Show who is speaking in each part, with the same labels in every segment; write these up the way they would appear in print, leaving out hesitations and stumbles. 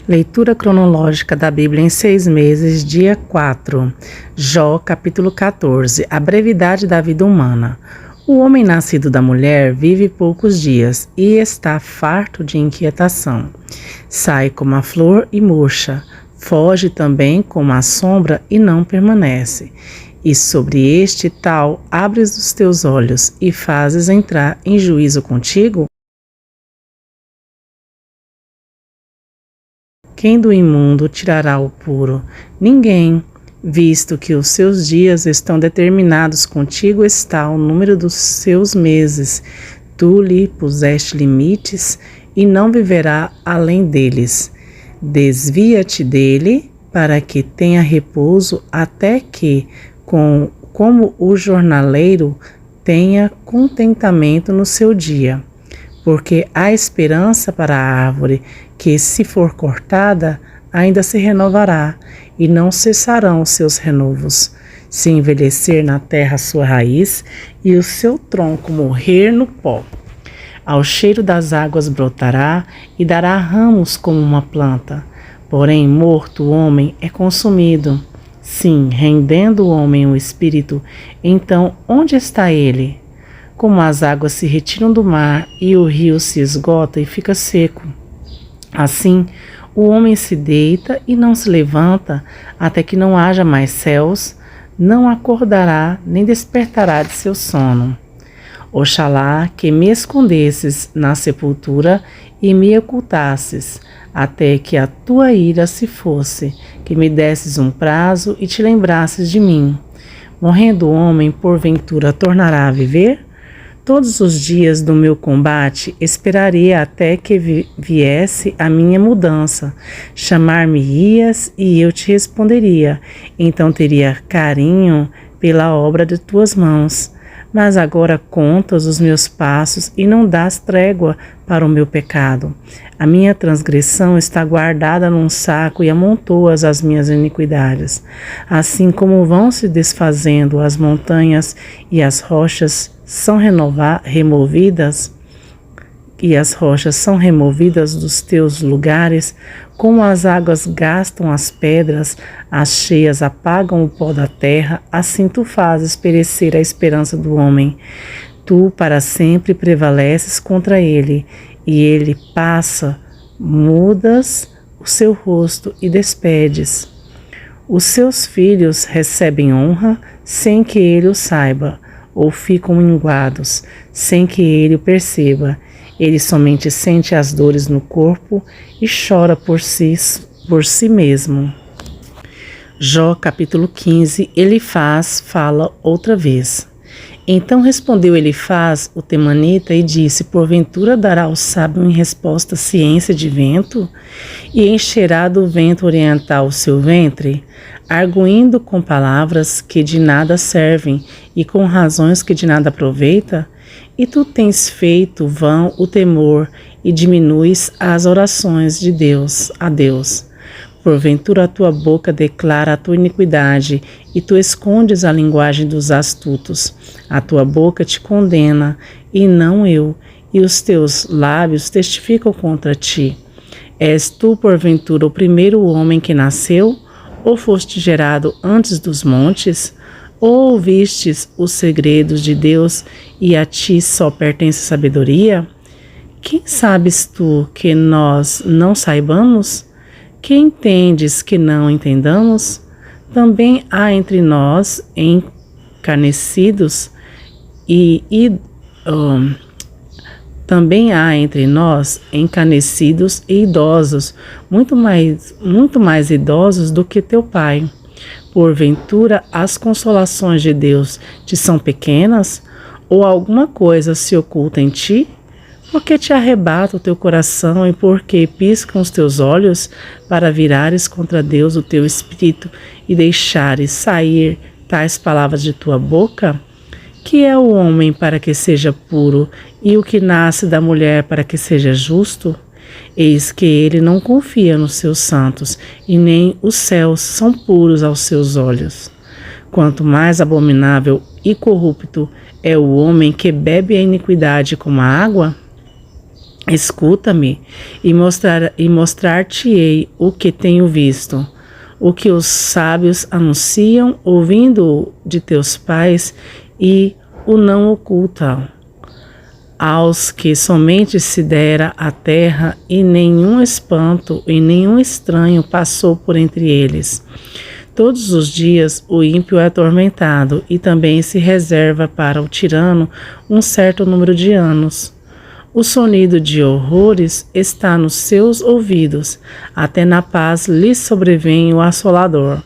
Speaker 1: Leitura cronológica da Bíblia em 6 meses, dia 4. Jó, capítulo 14. A brevidade da vida humana. O homem nascido da mulher vive poucos dias e está farto de inquietação. Sai como a flor e murcha, foge também como a sombra e não permanece. E sobre este tal abres os teus olhos e fazes entrar em juízo contigo? Quem do imundo tirará o puro? Ninguém, visto que os seus dias estão determinados, contigo está o número dos seus meses. Tu lhe puseste limites e não viverá além deles. Desvia-te dele, para que tenha repouso, até que, como o jornaleiro, tenha contentamento no seu dia. Porque há esperança para a árvore, que, se for cortada, ainda se renovará, e não cessarão os seus renovos. Se envelhecer na terra a sua raiz, e o seu tronco morrer no pó. Ao cheiro das águas brotará, e dará ramos como uma planta. Porém, morto o homem é consumido. Sim, rendendo o homem o espírito, então onde está ele? Como as águas se retiram do mar e o rio se esgota e fica seco. Assim, o homem se deita e não se levanta, até que não haja mais céus, não acordará nem despertará de seu sono. Oxalá que me escondesses na sepultura e me ocultasses, até que a tua ira se fosse, que me desses um prazo e te lembrasses de mim. Morrendo o homem, porventura tornará a viver? Todos os dias do meu combate esperaria até que viesse a minha mudança. Chamar-me-ias e eu te responderia. Então teria carinho pela obra de tuas mãos. Mas agora contas os meus passos e não dás trégua para o meu pecado. A minha transgressão está guardada num saco e amontoas as minhas iniquidades. Assim como vão se desfazendo as montanhas e as rochas são removidas, dos teus lugares, como as águas gastam as pedras, as cheias apagam o pó da terra, assim tu fazes perecer a esperança do homem. Tu para sempre prevaleces contra ele, e ele passa, mudas o seu rosto e despedes. Os seus filhos recebem honra sem que ele o saiba, ou ficam minguados, sem que ele o perceba. Ele somente sente as dores no corpo e chora por si mesmo. Jó, capítulo 15, Elifaz fala outra vez. Então respondeu Elifaz, o temanita, e disse: porventura dará o sábio em resposta ciência de vento? E encherá do vento oriental o seu ventre? Arguindo com palavras que de nada servem e com razões que de nada aproveita? E tu tens feito vão o temor e diminuis as orações de Deus a Deus. Porventura a tua boca declara a tua iniquidade e tu escondes a linguagem dos astutos. A tua boca te condena e não eu, e os teus lábios testificam contra ti. És tu porventura o primeiro homem que nasceu? Ou foste gerado antes dos montes? Ou ouvistes os segredos de Deus e a ti só pertence sabedoria? Quem sabes tu que nós não saibamos? Quem entendes que não entendamos? Também há entre nós encarnecidos e idosos, muito mais idosos do que teu pai. Porventura, as consolações de Deus te são pequenas? Ou alguma coisa se oculta em ti? Porque te arrebata o teu coração e porque piscam os teus olhos para virares contra Deus o teu espírito e deixares sair tais palavras de tua boca? Que é o homem para que seja puro e o que nasce da mulher para que seja justo? Eis que ele não confia nos seus santos, e nem os céus são puros aos seus olhos. Quanto mais abominável e corrupto é o homem que bebe a iniquidade como a água? Escuta-me e mostrar-te-ei o que tenho visto, o que os sábios anunciam, ouvindo de teus pais, e o não ocultam. Aos que somente se dera a terra, e nenhum espanto e nenhum estranho passou por entre eles. Todos os dias o ímpio é atormentado, e também se reserva para o tirano um certo número de anos. O sonido de horrores está nos seus ouvidos, até na paz lhe sobrevém o assolador.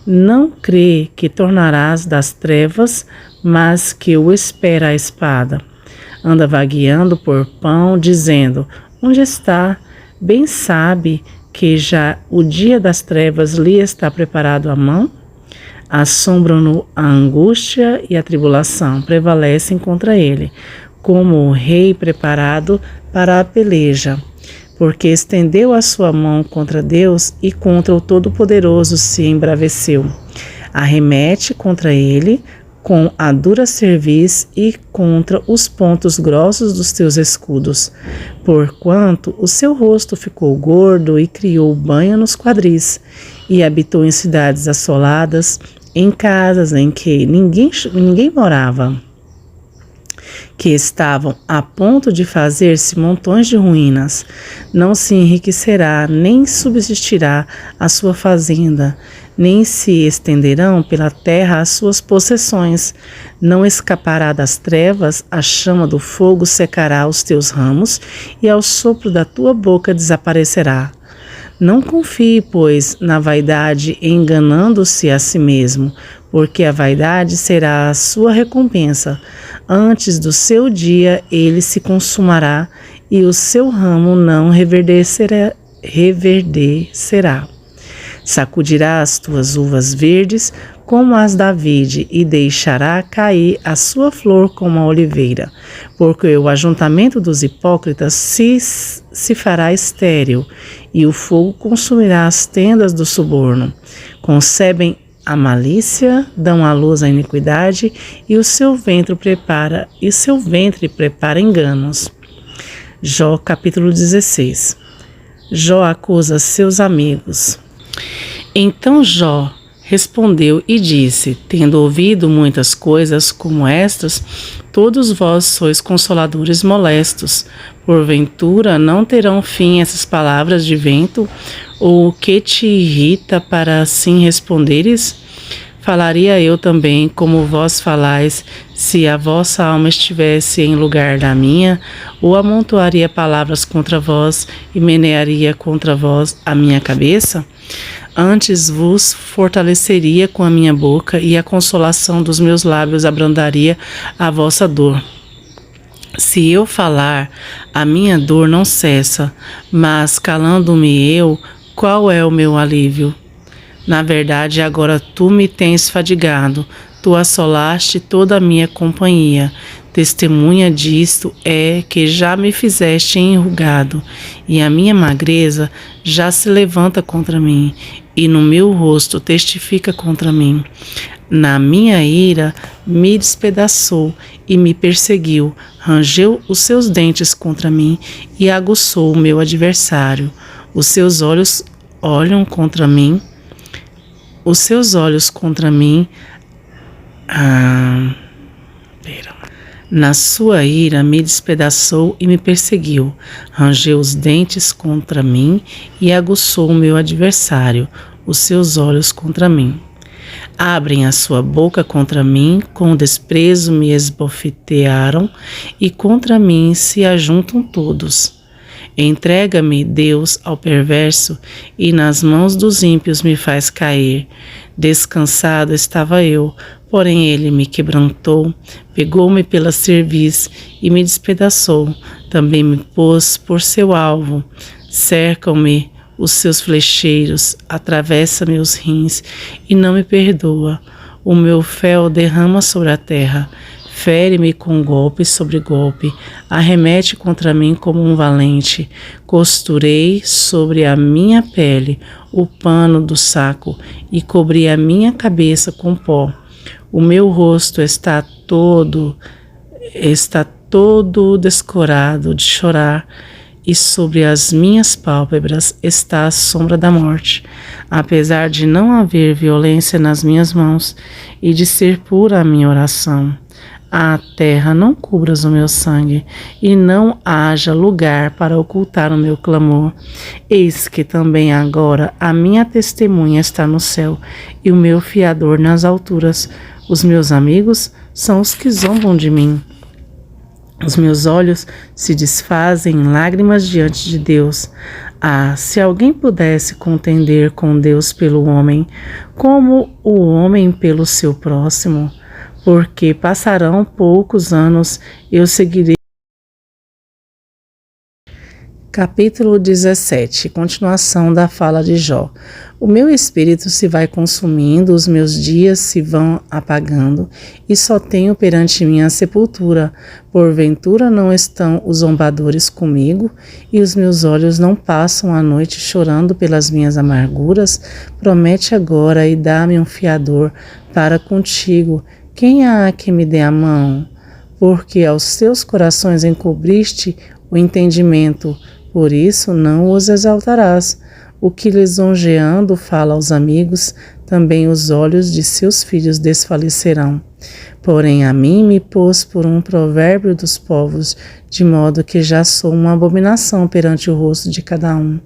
Speaker 1: Não crê que tornarás das trevas, mas que o espera a espada. Anda vagueando por pão, dizendo: onde está? Bem sabe que já o dia das trevas lhe está preparado à mão. Assombram-no a angústia e a tribulação, prevalecem contra ele, como o rei preparado para a peleja, porque estendeu a sua mão contra Deus e contra o Todo-Poderoso se embraveceu. Arremete contra ele com a dura cerviz e contra os pontos grossos dos teus escudos, porquanto o seu rosto ficou gordo e criou banho nos quadris, e habitou em cidades assoladas, em casas em que ninguém morava, que estavam a ponto de fazer-se montões de ruínas. Não se enriquecerá, nem subsistirá a sua fazenda, nem se estenderão pela terra as suas possessões. Não escapará das trevas, a chama do fogo secará os teus ramos, e ao sopro da tua boca desaparecerá. Não confie, pois, na vaidade, enganando-se a si mesmo, porque a vaidade será a sua recompensa. Antes do seu dia ele se consumará, e o seu ramo não reverdecerá. Sacudirá as tuas uvas verdes como as da vide, e deixará cair a sua flor como a oliveira, porque o ajuntamento dos hipócritas se fará estéril, e o fogo consumirá as tendas do suborno. Concebem a malícia, dão à luz a iniquidade, e seu ventre prepara enganos. Jó capítulo 16. Jó acusa seus amigos. Então Jó respondeu e disse: tendo ouvido muitas coisas como estas, todos vós sois consoladores molestos. Porventura não terão fim essas palavras de vento? Ou o que te irrita para assim responderes? Falaria eu também como vós falais, se a vossa alma estivesse em lugar da minha, ou amontoaria palavras contra vós e menearia contra vós a minha cabeça? Antes vos fortaleceria com a minha boca, e a consolação dos meus lábios abrandaria a vossa dor. Se eu falar, a minha dor não cessa, mas calando-me eu, qual é o meu alívio? Na verdade, agora tu me tens fadigado, tu assolaste toda a minha companhia. Testemunha disto é que já me fizeste enrugado, e a minha magreza já se levanta contra mim, e no meu rosto testifica contra mim. Na minha ira me despedaçou e me perseguiu, rangeu os seus dentes contra mim e aguçou o meu adversário. Os seus olhos contra mim. Na sua ira me despedaçou e me perseguiu, rangeu os dentes contra mim e aguçou o meu adversário, os seus olhos contra mim. Abrem a sua boca contra mim, com desprezo me esbofetearam, e contra mim se ajuntam todos. Entrega-me, Deus, ao perverso, e nas mãos dos ímpios me faz cair. Descansado estava eu, porém ele me quebrantou, pegou-me pela cerviz e me despedaçou. Também me pôs por seu alvo. Cercam-me os seus flecheiros, atravessa-me os rins e não me perdoa. O meu fel derrama sobre a terra. Fere-me com golpe sobre golpe, arremete contra mim como um valente. Costurei sobre a minha pele o pano do saco e cobri a minha cabeça com pó. O meu rosto está todo descorado de chorar, e sobre as minhas pálpebras está a sombra da morte. Apesar de não haver violência nas minhas mãos e de ser pura a minha oração, a terra não cubras o meu sangue, e não haja lugar para ocultar o meu clamor. Eis que também agora a minha testemunha está no céu, e o meu fiador nas alturas. Os meus amigos são os que zombam de mim. Os meus olhos se desfazem em lágrimas diante de Deus. Ah, se alguém pudesse contender com Deus pelo homem, como o homem pelo seu próximo, porque passarão poucos anos, eu seguirei. Capítulo 17, continuação da fala de Jó. O meu espírito se vai consumindo, os meus dias se vão apagando, e só tenho perante mim a sepultura. Porventura não estão os zombadores comigo, e os meus olhos não passam a noite chorando pelas minhas amarguras? Promete agora e dá-me um fiador para contigo. Quem há que me dê a mão? Porque aos seus corações encobriste o entendimento, por isso não os exaltarás. O que lisonjeando fala aos amigos, também os olhos de seus filhos desfalecerão. Porém a mim me pôs por um provérbio dos povos, de modo que já sou uma abominação perante o rosto de cada um.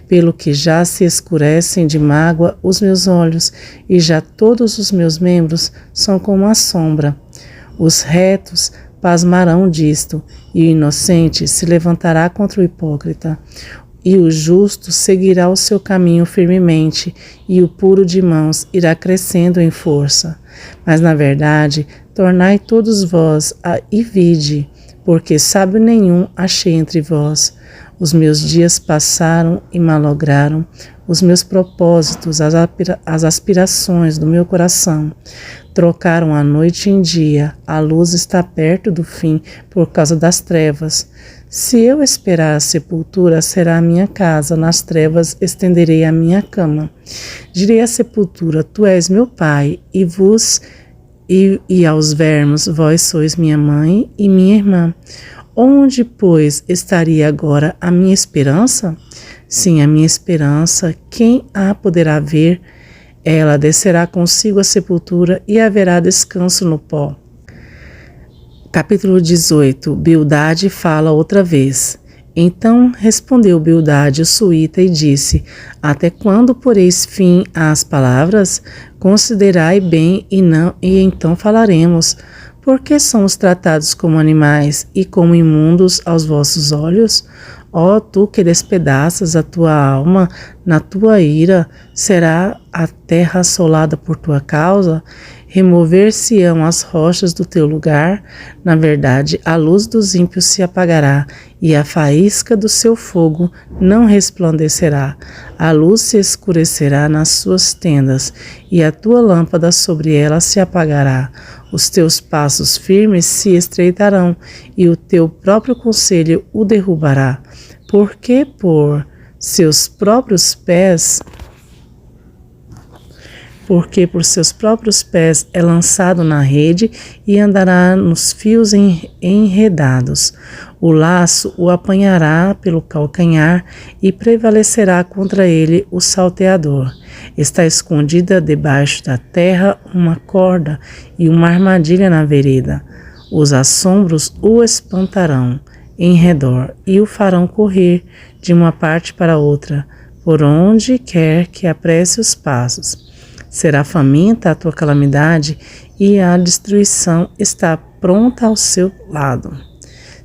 Speaker 1: Pelo que já se escurecem de mágoa os meus olhos, e já todos os meus membros são como a sombra. Os retos pasmarão disto, e o inocente se levantará contra o hipócrita. E o justo seguirá o seu caminho firmemente, e o puro de mãos irá crescendo em força. Mas, na verdade, tornai todos vós e vide, porque sábio nenhum achei entre vós. Os meus dias passaram e malograram, os meus propósitos, as aspirações do meu coração. Trocaram a noite em dia, a luz está perto do fim por causa das trevas. Se eu esperar a sepultura, será a minha casa, nas trevas estenderei a minha cama. Direi à sepultura, tu és meu pai, e aos vermes, vós sois minha mãe e minha irmã. Onde, pois, estaria agora a minha esperança? Sim, a minha esperança, quem a poderá ver? Ela descerá consigo à sepultura e haverá descanso no pó. Capítulo 18. Bildade fala outra vez. Então respondeu Bildade o suíta e disse: Até quando poreis fim às palavras? Considerai bem e então falaremos. Por que somos tratados como animais e como imundos aos vossos olhos? Ó, tu que despedaças a tua alma, na tua ira, será a terra assolada por tua causa? Remover-se-ão as rochas do teu lugar? Na verdade, a luz dos ímpios se apagará, e a faísca do seu fogo não resplandecerá. A luz se escurecerá nas suas tendas, e a tua lâmpada sobre ela se apagará. Os teus passos firmes se estreitarão, e o teu próprio conselho o derrubará. Porque por seus próprios pés é lançado na rede e andará nos fios enredados. O laço o apanhará pelo calcanhar e prevalecerá contra ele o salteador. Está escondida debaixo da terra uma corda e uma armadilha na vereda. Os assombros o espantarão em redor e o farão correr de uma parte para outra, por onde quer que apresse os passos. Será faminta a tua calamidade e a destruição está pronta ao seu lado.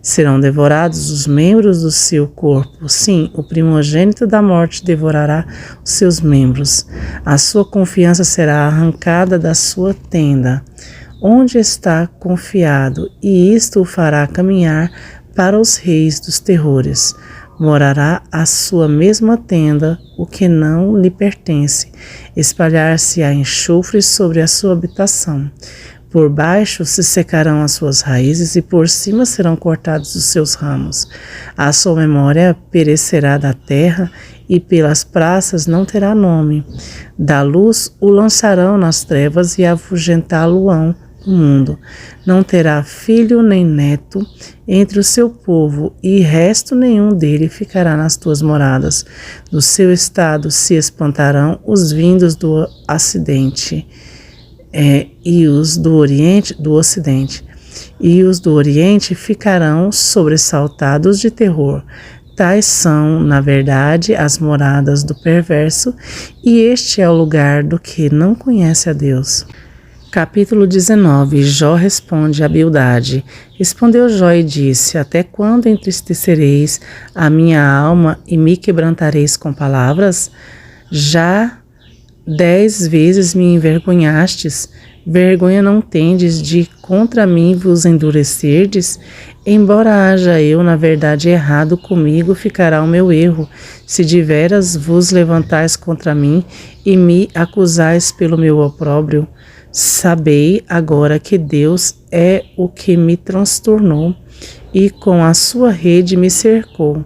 Speaker 1: Serão devorados os membros do seu corpo. Sim, o primogênito da morte devorará os seus membros. A sua confiança será arrancada da sua tenda, onde está confiado, e isto o fará caminhar para os reis dos terrores. Morará a sua mesma tenda, o que não lhe pertence. Espalhar-se-á enxofre sobre a sua habitação. Por baixo se secarão as suas raízes e por cima serão cortados os seus ramos. A sua memória perecerá da terra e pelas praças não terá nome. Da luz o lançarão nas trevas e afugentá-lo-ão o mundo. Não terá filho nem neto entre o seu povo, e resto nenhum dele ficará nas tuas moradas. Do seu estado se espantarão os vindos do acidente, e os do ocidente, e os do oriente ficarão sobressaltados de terror. Tais são, na verdade, as moradas do perverso, e este é o lugar do que não conhece a Deus. Capítulo 19. Jó responde a Bildade. Respondeu Jó e disse: Até quando entristecereis a minha alma e me quebrantareis com palavras? Já 10 vezes me envergonhastes. Vergonha não tendes de contra mim vos endurecerdes? Embora haja eu, na verdade, errado, comigo ficará o meu erro. Se de veras vos levantais contra mim e me acusais pelo meu opróbrio, sabei agora que Deus é o que me transtornou e com a sua rede me cercou.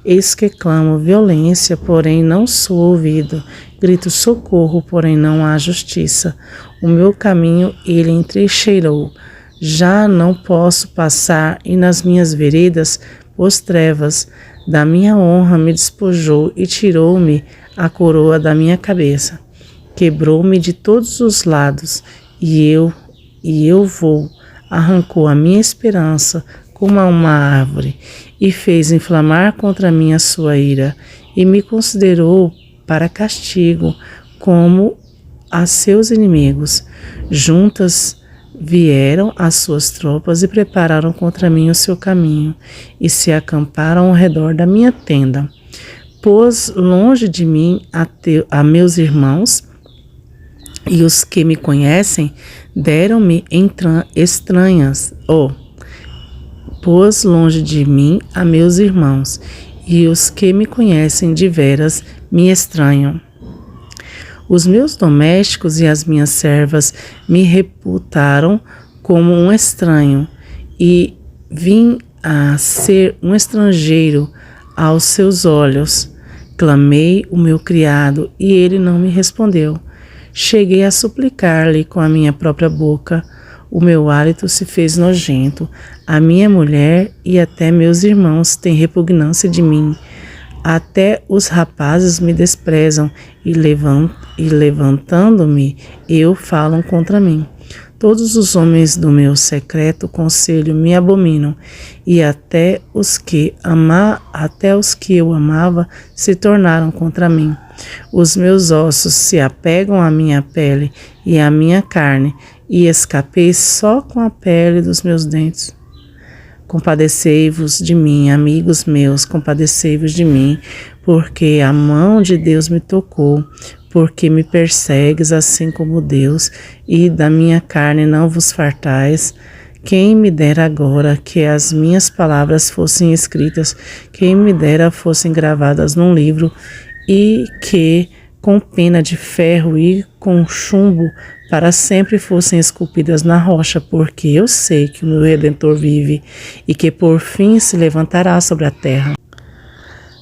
Speaker 1: Eis que clamo violência, porém não sou ouvido. Grito socorro, porém não há justiça. O meu caminho ele entrincheirou. Já não posso passar, e nas minhas veredas pôs trevas. Da minha honra me despojou e tirou-me a coroa da minha cabeça. Quebrou-me de todos os lados, e eu vou. Arrancou a minha esperança como a uma árvore, e fez inflamar contra mim a sua ira, e me considerou para castigo, como a seus inimigos. Juntas vieram as suas tropas e prepararam contra mim o seu caminho, e se acamparam ao redor da minha tenda. Pôs longe de mim a meus irmãos, e os que me conhecem deram-me estranhas. Pôs longe de mim a meus irmãos, e os que me conhecem de veras me estranham. Os meus domésticos e as minhas servas me reputaram como um estranho, e vim a ser um estrangeiro aos seus olhos. Clamei o meu criado, e ele não me respondeu. Cheguei a suplicar-lhe com a minha própria boca. O meu hálito se fez nojento. A minha mulher e até meus irmãos têm repugnância de mim. Até os rapazes me desprezam e levantando-me, falam contra mim. Todos os homens do meu secreto conselho me abominam, e até os que eu amava se tornaram contra mim. Os meus ossos se apegam à minha pele e à minha carne, e escapei só com a pele dos meus dentes. Compadecei-vos de mim, amigos meus, compadecei-vos de mim, porque a mão de Deus me tocou, porque me persegues assim como Deus, e da minha carne não vos fartais. Quem me dera agora que as minhas palavras fossem escritas, quem me dera fossem gravadas num livro, e que com pena de ferro e com chumbo para sempre fossem esculpidas na rocha, porque eu sei que o meu Redentor vive e que por fim se levantará sobre a terra.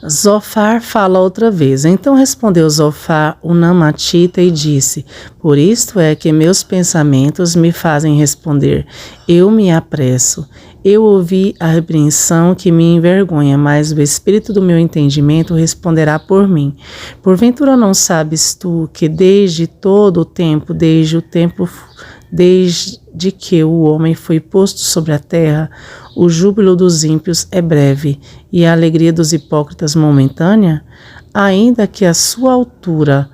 Speaker 1: Zofar fala outra vez. Então respondeu Zofar, o Namatita, e disse: Por isto é que meus pensamentos me fazem responder. Eu me apresso. Eu ouvi a repreensão que me envergonha, mas o espírito do meu entendimento responderá por mim. Porventura não sabes tu que desde todo o tempo, desde que o homem foi posto sobre a terra, o júbilo dos ímpios é breve e a alegria dos hipócritas momentânea? Ainda que a sua altura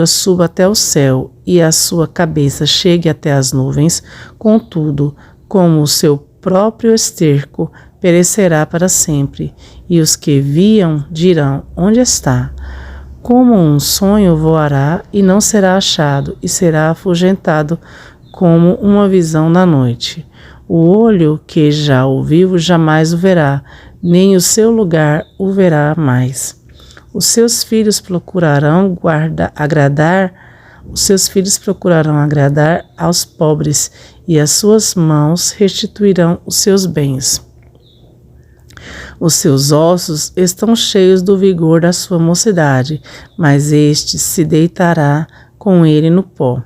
Speaker 1: suba até o céu e a sua cabeça chegue até as nuvens, contudo, como o seu próprio esterco, perecerá para sempre, e os que viam dirão: onde está? Como um sonho voará e não será achado, e será afugentado como uma visão na noite. O olho que já o viu jamais o verá, nem o seu lugar o verá mais. Os seus filhos procurarão agradar aos pobres, e as suas mãos restituirão os seus bens. Os seus ossos estão cheios do vigor da sua mocidade, mas este se deitará com ele no pó.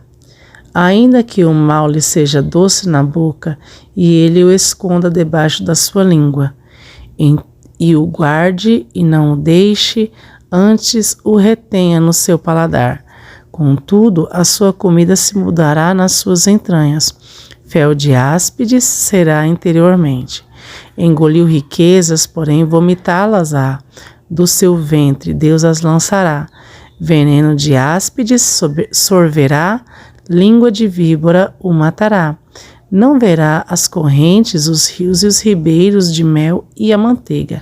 Speaker 1: Ainda que o mal lhe seja doce na boca, e ele o esconda debaixo da sua língua, e o guarde e não o deixe, antes o retenha no seu paladar. Contudo, a sua comida se mudará nas suas entranhas. Fel de áspides será interiormente. Engoliu riquezas, porém vomitá-las-á do seu ventre, Deus as lançará. Veneno de áspides sorverá, língua de víbora o matará. Não verá as correntes, os rios e os ribeiros de mel e a manteiga.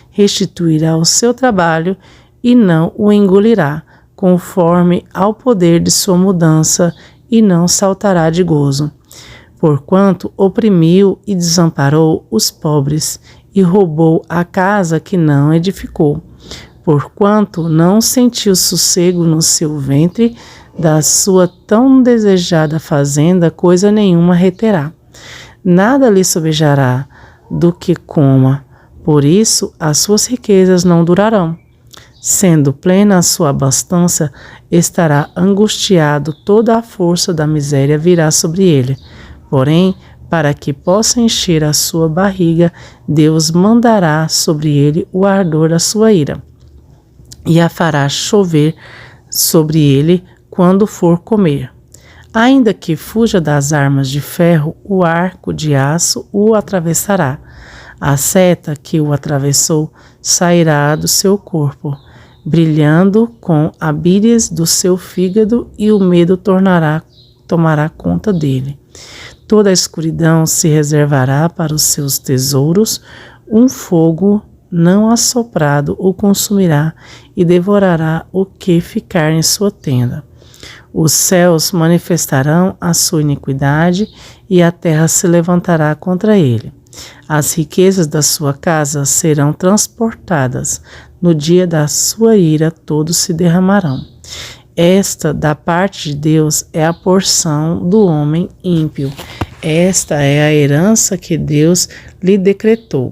Speaker 1: Restituirá o seu trabalho e não o engolirá, conforme ao poder de sua mudança, e não saltará de gozo. Porquanto oprimiu e desamparou os pobres, e roubou a casa que não edificou. Porquanto não sentiu sossego no seu ventre, da sua tão desejada fazenda coisa nenhuma reterá. Nada lhe sobejará do que coma, por isso as suas riquezas não durarão. Sendo plena a sua abastança, estará angustiado, toda a força da miséria virá sobre ele. Porém, para que possa encher a sua barriga, Deus mandará sobre ele o ardor da sua ira, e a fará chover sobre ele quando for comer. Ainda que fuja das armas de ferro, o arco de aço o atravessará. A seta que o atravessou sairá do seu corpo, brilhando com a bílis do seu fígado, e o medo tomará conta dele. Toda a escuridão se reservará para os seus tesouros, um fogo não assoprado o consumirá e devorará o que ficar em sua tenda. Os céus manifestarão a sua iniquidade e a terra se levantará contra ele. As riquezas da sua casa serão transportadas. No dia da sua ira todos se derramarão. Esta, da parte de Deus, é a porção do homem ímpio. Esta é a herança que Deus lhe decretou.